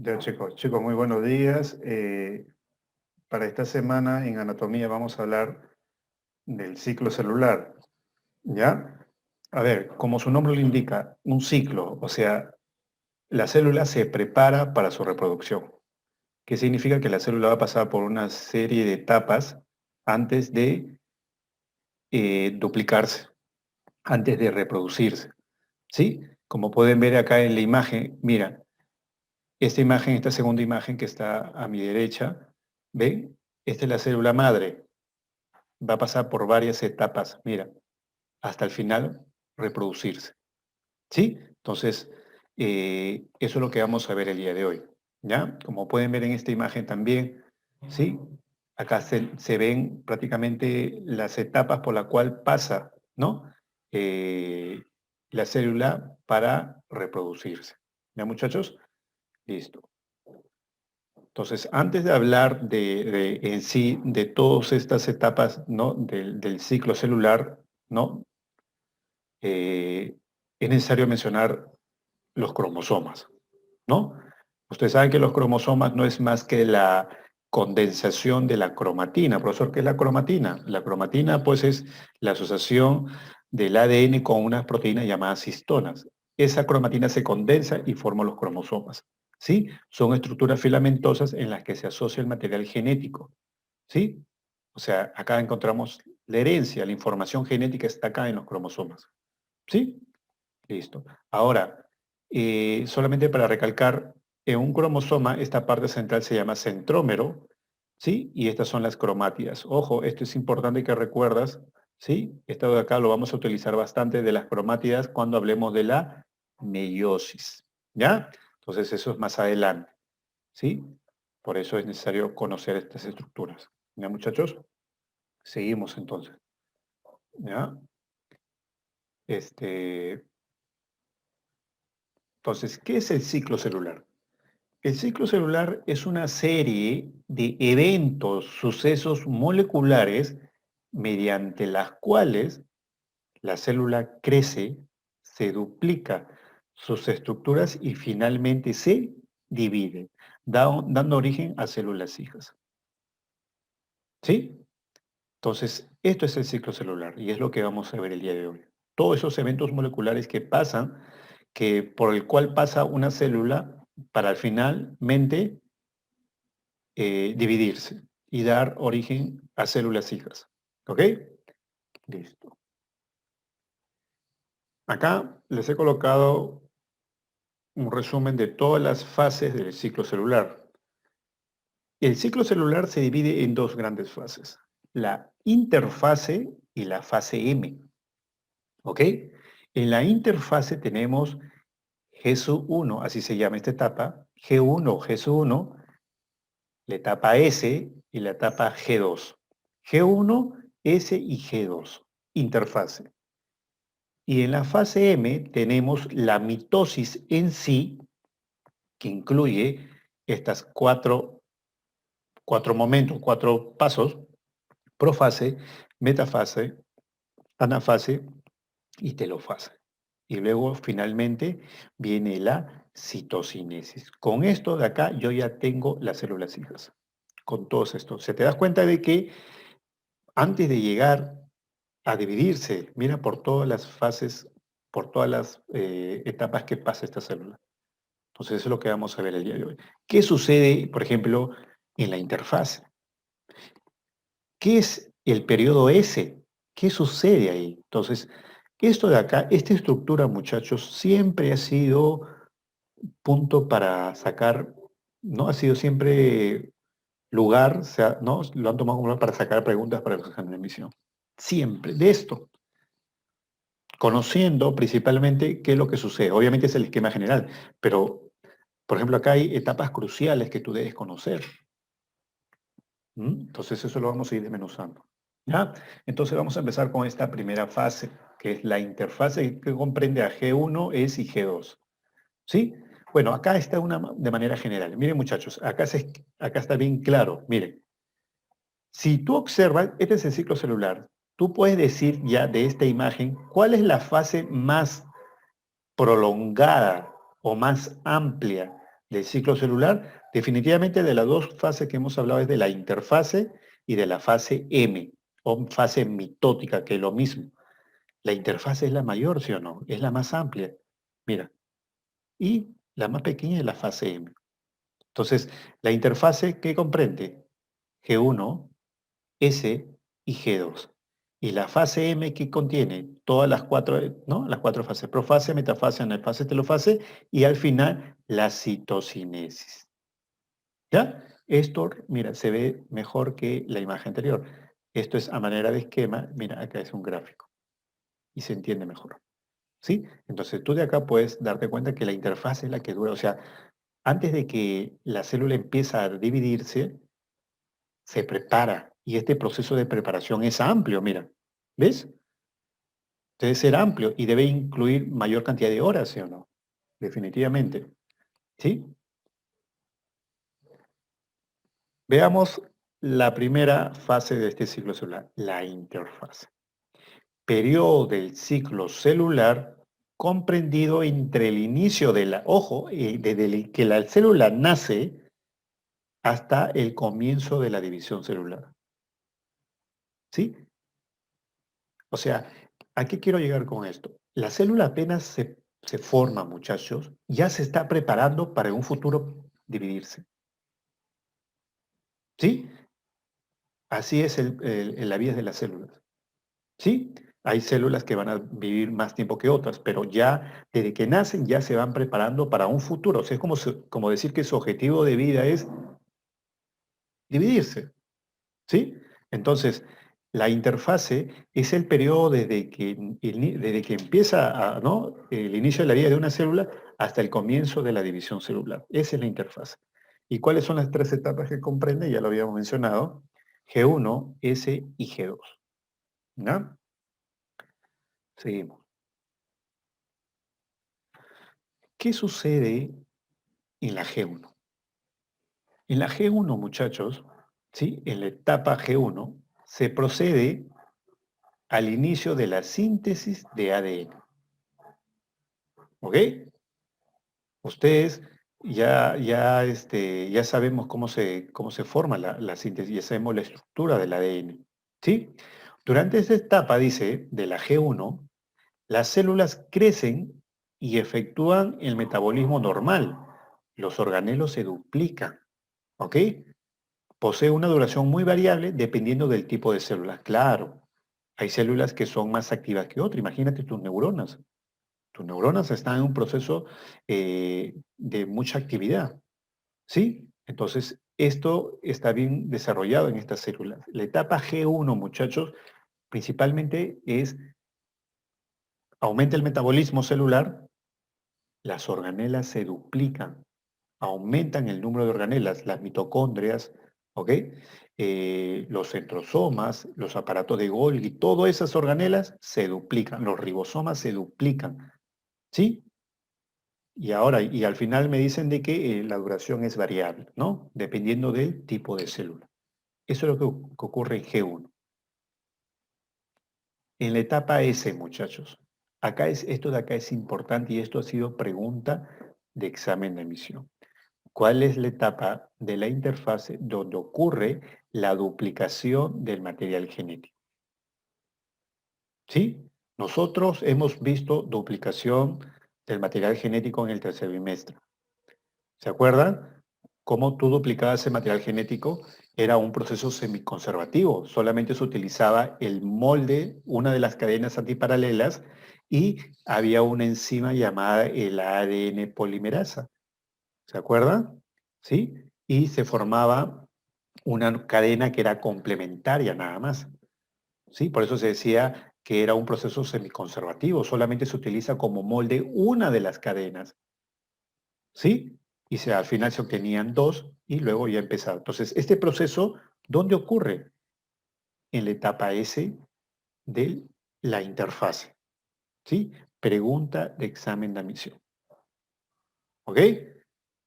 Ya chicos, muy buenos días. Para esta semana en anatomía vamos a hablar del ciclo celular, ¿ya? A ver, como su nombre lo indica, un ciclo, o sea, la célula se prepara para su reproducción. ¿Qué significa? Que la célula va a pasar por una serie de etapas antes de duplicarse, antes de reproducirse, ¿sí? Como pueden ver acá en la imagen, mira, esta imagen, esta segunda imagen que está a mi derecha, ¿ven? Esta es la célula madre. Va a pasar por varias etapas, mira, hasta el final reproducirse. ¿Sí? Entonces, eso es lo que vamos a ver el día de hoy. ¿Ya? Como pueden ver en esta imagen también, ¿sí? Acá se ven prácticamente las etapas por la cual pasa, ¿no? Eh, la célula para reproducirse. ¿Ya, muchachos? Listo. Entonces, antes de hablar en sí de todas estas etapas, ¿no? del ciclo celular, ¿no? Es necesario mencionar los cromosomas, ¿no? Ustedes saben que los cromosomas no es más que la condensación de la cromatina. Profesor, ¿qué es la cromatina? La cromatina, pues, es la asociación del ADN con unas proteínas llamadas histonas. Esa cromatina se condensa y forma los cromosomas, ¿sí? Son estructuras filamentosas en las que se asocia el material genético, ¿sí? O sea, acá encontramos la herencia, la información genética está acá en los cromosomas, ¿sí? Listo. Ahora, solamente para recalcar, en un cromosoma esta parte central se llama centrómero, ¿sí? Y estas son las cromátidas. Ojo, esto es importante que recuerdas, ¿sí? Esto de acá lo vamos a utilizar bastante de las cromátidas cuando hablemos de la meiosis, ¿ya? Entonces eso es más adelante, ¿sí? Por eso es necesario conocer estas estructuras. ¿Ya, muchachos? Seguimos entonces, ¿ya? Este, entonces, ¿qué es el ciclo celular? El ciclo celular es una serie de eventos, sucesos moleculares mediante las cuales la célula crece, se duplica sus estructuras y finalmente se divide, dando origen a células hijas. ¿Sí? Entonces, esto es el ciclo celular y es lo que vamos a ver el día de hoy. Todos esos eventos moleculares que pasan, por el cual pasa una célula para finalmente dividirse y dar origen a células hijas. ¿Ok? Listo. Acá les he colocado un resumen de todas las fases del ciclo celular. El ciclo celular se divide en dos grandes fases, la interfase y la fase M. ¿Ok? En la interfase tenemos G1, así se llama esta etapa, G1 o G1, la etapa S y la etapa G2. G1, S y G2, interfase. Y en la fase M tenemos la mitosis en sí, que incluye estas cuatro momentos, cuatro pasos, profase, metafase, anafase y telofase. Y luego finalmente viene la citocinesis. Con esto de acá yo ya tengo las células hijas. Con todos estos. Se te das cuenta de que antes de llegar a dividirse, mira por todas las fases, por todas las etapas que pasa esta célula. Entonces eso es lo que vamos a ver el día de hoy. ¿Qué sucede, por ejemplo, en la interfaz? ¿Qué es el periodo S? ¿Qué sucede ahí? Entonces, esto de acá, esta estructura, muchachos, siempre ha sido punto para sacar, ¿no? Ha sido siempre lugar, ¿no? Lo han tomado como lugar para sacar preguntas para los exámenes de admisión. Siempre, de esto. Conociendo principalmente qué es lo que sucede. Obviamente es el esquema general, pero, por ejemplo, acá hay etapas cruciales que tú debes conocer. Entonces eso lo vamos a ir desmenuzando. ¿Ya? Entonces vamos a empezar con esta primera fase, que es la interfase que comprende a G1, S y G2. ¿Sí? Bueno, acá está de manera general. Miren, muchachos, acá está bien claro. Miren, si tú observas, este es el ciclo celular, tú puedes decir ya de esta imagen cuál es la fase más prolongada o más amplia del ciclo celular, definitivamente de las dos fases que hemos hablado es de la interfase y de la fase M, o fase mitótica, que es lo mismo. La interfase es la mayor, ¿sí o no? Es la más amplia. Mira, y la más pequeña es la fase M. Entonces, la interfase, ¿qué comprende? G1, S y G2. Y la fase M que contiene todas las cuatro, ¿no? Las cuatro fases, profase, metafase, anafase, telofase y al final la citocinesis. ¿Ya? Esto, mira, se ve mejor que la imagen anterior. Esto es a manera de esquema. Mira, acá es un gráfico y se entiende mejor. ¿Sí? Entonces tú de acá puedes darte cuenta que la interfaz es la que dura. O sea, antes de que la célula empieza a dividirse, se prepara. Y este proceso de preparación es amplio, mira. ¿Ves? Debe ser amplio y debe incluir mayor cantidad de horas, ¿sí o no? Definitivamente. ¿Sí? Veamos la primera fase de este ciclo celular, la interfase. Periodo del ciclo celular comprendido entre el inicio de la, ojo, desde que la célula nace hasta el comienzo de la división celular. ¿Sí? O sea, ¿a qué quiero llegar con esto? La célula apenas se forma, muchachos, ya se está preparando para en un futuro dividirse. ¿Sí? Así es en la vida de las células. ¿Sí? Hay células que van a vivir más tiempo que otras, pero ya desde que nacen ya se van preparando para un futuro. O sea, es como, como decir que su objetivo de vida es dividirse. ¿Sí? Entonces, la interfase es el periodo desde que empieza ¿no? el inicio de la vida de una célula hasta el comienzo de la división celular. Esa es la interfase. ¿Y cuáles son las tres etapas que comprende? Ya lo habíamos mencionado. G1, S y G2. ¿Ya? Seguimos. ¿Qué sucede en la G1? En la G1, muchachos, ¿sí? En la etapa G1 se procede al inicio de la síntesis de ADN. ¿Ok? Ustedes ya sabemos cómo se forma la síntesis, ya sabemos la estructura del ADN. ¿Sí? Durante esta etapa, dice, de la G1, las células crecen y efectúan el metabolismo normal. Los organelos se duplican. ¿Ok? Posee una duración muy variable dependiendo del tipo de células. Claro, hay células que son más activas que otras. Imagínate tus neuronas. Tus neuronas están en un proceso de mucha actividad, ¿sí? Entonces, esto está bien desarrollado en estas células. La etapa G1, muchachos, principalmente es aumenta el metabolismo celular, las organelas se duplican, aumentan el número de organelas, las mitocondrias, ¿ok? Los centrosomas, los aparatos de Golgi, todas esas organelas se duplican, los ribosomas se duplican, ¿sí? Y al final me dicen de que la duración es variable, ¿no? Dependiendo del tipo de célula. Eso es lo que ocurre en G1. En la etapa S, muchachos, esto de acá es importante y esto ha sido pregunta de examen de admisión. ¿Cuál es la etapa de la interfase donde ocurre la duplicación del material genético? ¿Sí? Nosotros hemos visto duplicación del material genético en el tercer bimestre. ¿Se acuerdan? Cómo tú duplicabas ese material genético era un proceso semiconservativo. Solamente se utilizaba el molde, una de las cadenas antiparalelas, y había una enzima llamada el ADN polimerasa. ¿Se acuerdan? ¿Sí? Y se formaba una cadena que era complementaria nada más. ¿Sí? Por eso se decía que era un proceso semiconservativo. Solamente se utiliza como molde una de las cadenas. ¿Sí? Al final se obtenían dos y luego ya empezaba. Entonces, este proceso, ¿dónde ocurre? En la etapa S de la interfase. ¿Sí? Pregunta de examen de admisión. ¿Ok?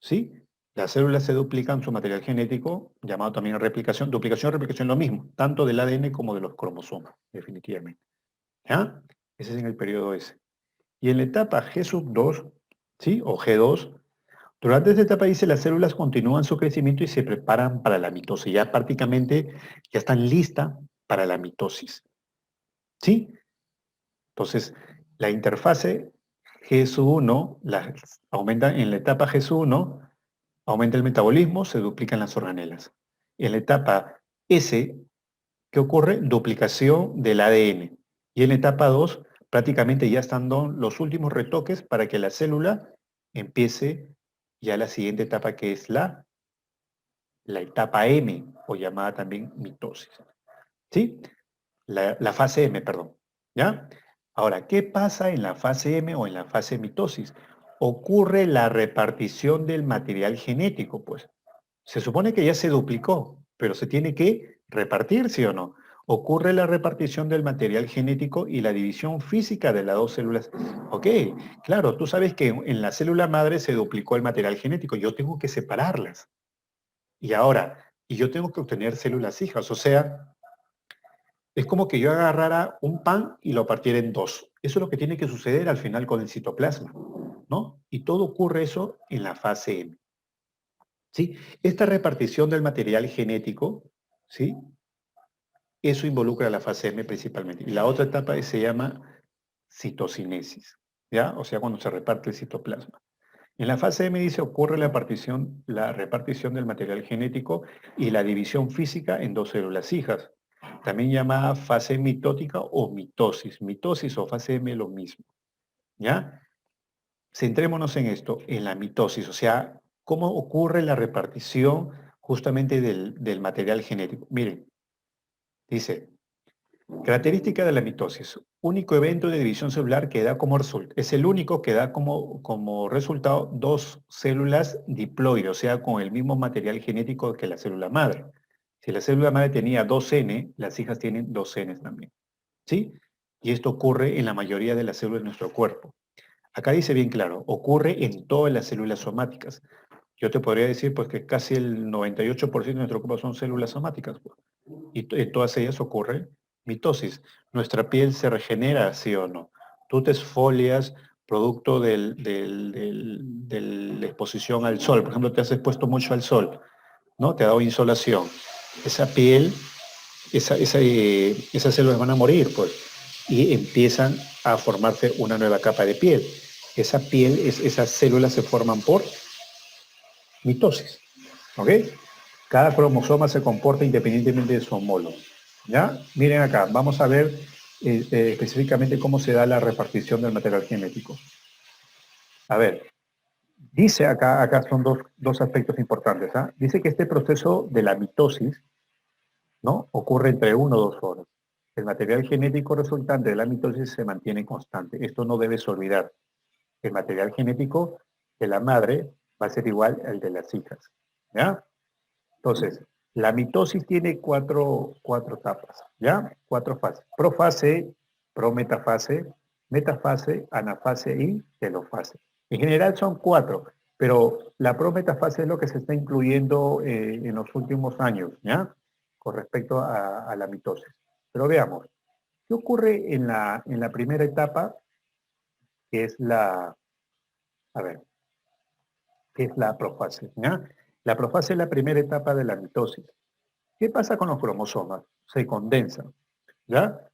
¿Sí? Las células se duplican su material genético, llamado también replicación y replicación lo mismo, tanto del ADN como de los cromosomas, definitivamente. ¿Ya? Ese es en el periodo S. Y en la etapa G sub 2, ¿sí? O G2, Durante esta etapa dice las células continúan su crecimiento y se preparan para la mitosis. Ya prácticamente ya están listas para la mitosis. ¿Sí? Entonces, la interfase GS1 aumenta en la etapa GS1, aumenta el metabolismo, se duplican las organelas. En la etapa S, ¿qué ocurre? Duplicación del ADN. Y en la etapa 2, prácticamente ya están los últimos retoques para que la célula empiece ya la siguiente etapa, que es la etapa M, o llamada también mitosis. ¿Sí? La fase M, perdón. ¿Ya? Ahora, ¿qué pasa en la fase M o en la fase mitosis? Ocurre la repartición del material genético, pues. Se supone que ya se duplicó, pero se tiene que repartir, ¿sí o no? Ocurre la repartición del material genético y la división física de las dos células. Ok, claro, tú sabes que en la célula madre se duplicó el material genético. Yo tengo que separarlas. Y yo tengo que obtener células hijas. O sea, es como que yo agarrara un pan y lo partiera en dos. Eso es lo que tiene que suceder al final con el citoplasma, ¿no? Y todo ocurre eso en la fase M. ¿Sí? Esta repartición del material genético, ¿sí? Eso involucra la fase M principalmente. Y la otra etapa se llama citocinesis, ¿ya? O sea, cuando se reparte el citoplasma. En la fase M dice ocurre la repartición del material genético y la división física en dos células hijas, también llamada fase mitótica o mitosis. Mitosis o fase M lo mismo, ¿ya? Centrémonos en esto, en la mitosis, o sea, cómo ocurre la repartición justamente del material genético. Miren, dice, característica de la mitosis, único evento de división celular que da como resultado, es el único que da como resultado dos células diploides, o sea, con el mismo material genético que la célula madre. Si la célula madre tenía 2N, las hijas tienen 2N también, ¿sí? Y esto ocurre en la mayoría de las células de nuestro cuerpo. Acá dice bien claro, ocurre en todas las células somáticas. Yo te podría decir pues que casi el 98% de nuestro cuerpo son células somáticas, pues. Y en todas ellas ocurre mitosis. Nuestra piel se regenera, sí o no. Tú te esfolias producto de la exposición al sol. Por ejemplo, te has expuesto mucho al sol, ¿no? Te ha dado insolación. Esa piel, esas células van a morir, pues, y empiezan a formarse una nueva capa de piel. Esa piel, esas células se forman por mitosis, ¿ok? Cada cromosoma se comporta independientemente de su homólogo, ¿ya? Miren acá, vamos a ver específicamente cómo se da la repartición del material genético. A ver, dice acá son dos aspectos importantes, ¿ah? Dice que este proceso de la mitosis, ¿no? Ocurre entre 1 o 2 horas. El material genético resultante de la mitosis se mantiene constante. Esto no debes olvidar. El material genético de la madre va a ser igual al de las hijas, ¿ya? Entonces, la mitosis tiene cuatro etapas, ¿ya? 4 fases. Profase, prometafase, metafase, anafase y telofase. En general son 4, pero la prometafase es lo que se está incluyendo en los últimos años, ¿ya? Con respecto a la mitosis. Pero veamos, ¿qué ocurre en la primera etapa, que es a ver, que es la profase, ¿ya? La profase es la primera etapa de la mitosis. ¿Qué pasa con los cromosomas? Se condensan, ¿ya?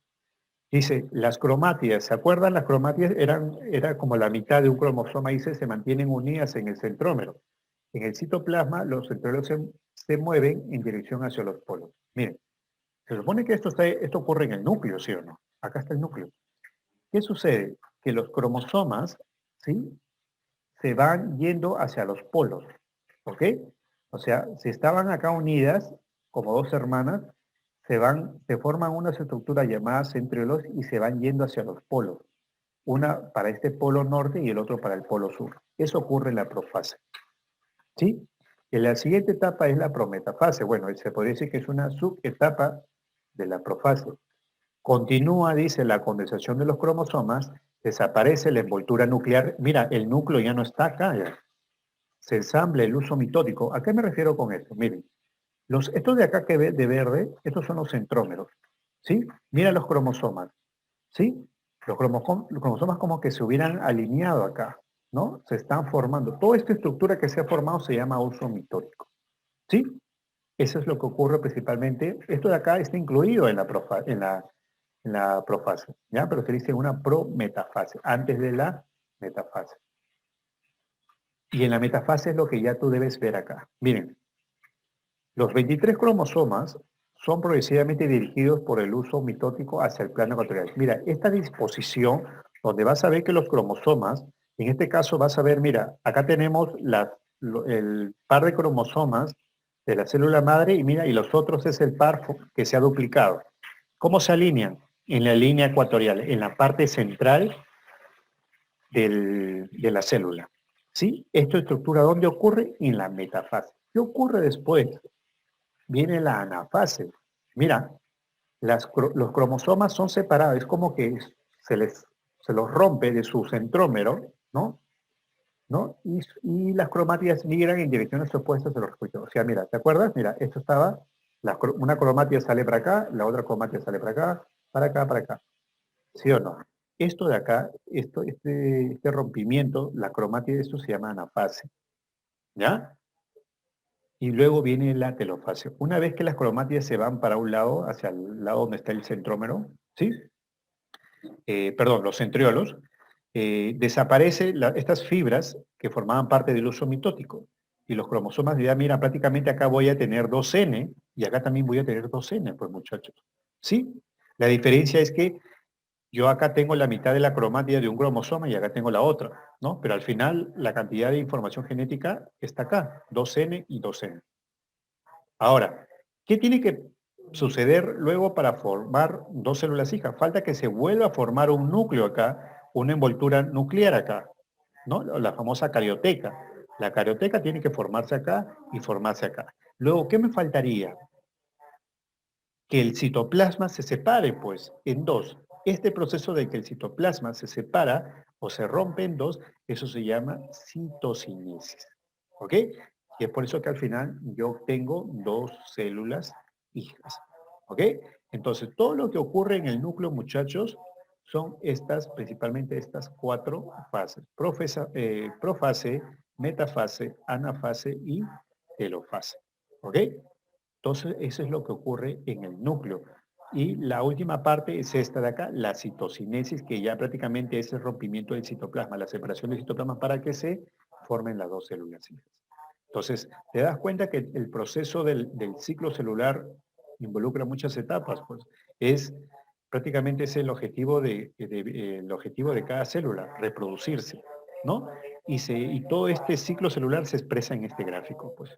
Dice, las cromátidas, ¿se acuerdan? Las cromátidas era como la mitad de un cromosoma y se mantienen unidas en el centrómero. En el citoplasma, los centrómeros se mueven en dirección hacia los polos. Miren, se supone que esto ocurre en el núcleo, ¿sí o no? Acá está el núcleo. ¿Qué sucede? Que los cromosomas, ¿sí? Se van yendo hacia los polos, ¿ok? O sea, si estaban acá unidas, como dos hermanas, se forman unas estructuras llamadas centriolos y se van yendo hacia los polos. Una para este polo norte y el otro para el polo sur. Eso ocurre en la profase, ¿sí? En la siguiente etapa es la prometafase. Bueno, se podría decir que es una subetapa de la profase. Continúa, dice, la condensación de los cromosomas, desaparece la envoltura nuclear. Mira, el núcleo ya no está acá, ya. Se ensambla el uso mitótico. ¿A qué me refiero con esto? Miren, estos de acá que ve de verde, estos son los centrómeros, ¿sí? Mira los cromosomas, ¿sí? Los cromosomas como que se hubieran alineado acá. ¿no? Se están formando. Toda esta estructura que se ha formado se llama uso mitótico, ¿sí? Eso es lo que ocurre principalmente. Esto de acá está incluido en la profase, ¿ya? Pero se dice una prometafase, antes de la metafase. Y en la metafase es lo que ya tú debes ver acá. Miren, los 23 cromosomas son progresivamente dirigidos por el uso mitótico hacia el plano ecuatorial. Mira, esta disposición, donde vas a ver que los cromosomas, en este caso vas a ver, mira, acá tenemos el par de cromosomas de la célula madre y mira, y los otros es el par que se ha duplicado. ¿Cómo se alinean? En la línea ecuatorial, en la parte central de la célula. ¿Sí? Esta estructura, ¿dónde ocurre? En la metafase. ¿Qué ocurre después? Viene la anafase. Mira, los cromosomas son separados, es como que se los rompe de su centrómero, ¿no? ¿No? Y las cromátidas migran en direcciones opuestas de los respectivos. O sea, mira, ¿te acuerdas? Mira, esto estaba, una cromátida sale para acá, la otra cromátida sale para acá, para acá, para acá. ¿Sí o no? Esto de acá, este rompimiento, la cromátida, esto se llama anafase, ¿ya? Y luego viene la telofase. Una vez que las cromátidas se van para un lado, hacia el lado donde está el centrómero, ¿sí? Perdón, los centriolos, desaparecen estas fibras que formaban parte del uso mitótico. Y los cromosomas dirán, mira, prácticamente acá voy a tener 2N y acá también voy a tener 2N, pues muchachos. ¿Sí? La diferencia es que yo acá tengo la mitad de la cromátida de un cromosoma y acá tengo la otra, ¿no? Pero al final la cantidad de información genética está acá, 2N y 2N. Ahora, ¿qué tiene que suceder luego para formar dos células hijas? Falta que se vuelva a formar un núcleo acá, una envoltura nuclear acá, ¿no? La famosa carioteca. La carioteca tiene que formarse acá y formarse acá. Luego, ¿qué me faltaría? Que el citoplasma se separe, pues, en dos. Este proceso de que el citoplasma se separa o se rompe en dos, eso se llama citocinesis. ¿Ok? Y es por eso que al final yo tengo dos células hijas. ¿Ok? Entonces, todo lo que ocurre en el núcleo, muchachos, son estas, principalmente estas cuatro fases. Profase, metafase, anafase y telofase. ¿Ok? Entonces, eso es lo que ocurre en el núcleo. Y la última parte es esta de acá, la citocinesis, que ya prácticamente es el rompimiento del citoplasma, la separación del citoplasma para que se formen las dos células hijas. Entonces, te das cuenta que el proceso del ciclo celular involucra muchas etapas, pues es prácticamente es el objetivo de cada célula, reproducirse, ¿no? Y todo este ciclo celular se expresa en este gráfico, pues.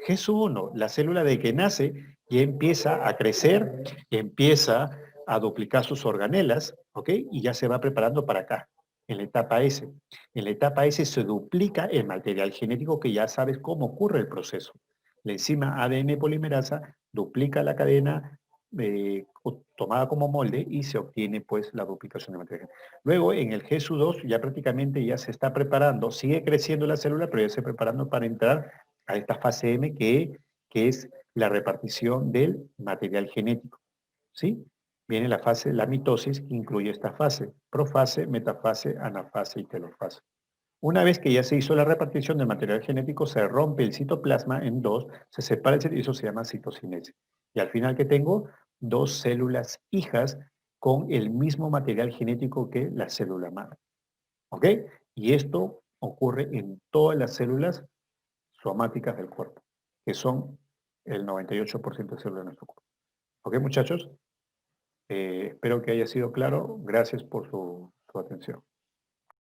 G1, la célula de que nace, ya empieza a crecer, empieza a duplicar sus organelas, ¿ok? Y ya se va preparando para acá, en la etapa S. En la etapa S se duplica el material genético que ya sabes cómo ocurre el proceso. La enzima ADN polimerasa duplica la cadena tomada como molde y se obtiene pues la duplicación de material genético. Luego en el G2 ya prácticamente ya se está preparando, sigue creciendo la célula, pero ya se está preparando para entrar a esta fase M que es la repartición del material genético. ¿Sí? Viene la fase, la mitosis, que incluye esta fase, profase, metafase, anafase y telofase. Una vez que ya se hizo la repartición del material genético, se rompe el citoplasma en dos, se separa y eso se llama citocinesis. Y al final que tengo dos células hijas con el mismo material genético que la célula madre. ¿Ok? Y esto ocurre en todas las células somáticas del cuerpo, que son el 98% de células de nuestro cuerpo. ¿Ok, muchachos? Espero que haya sido claro. Gracias por su atención.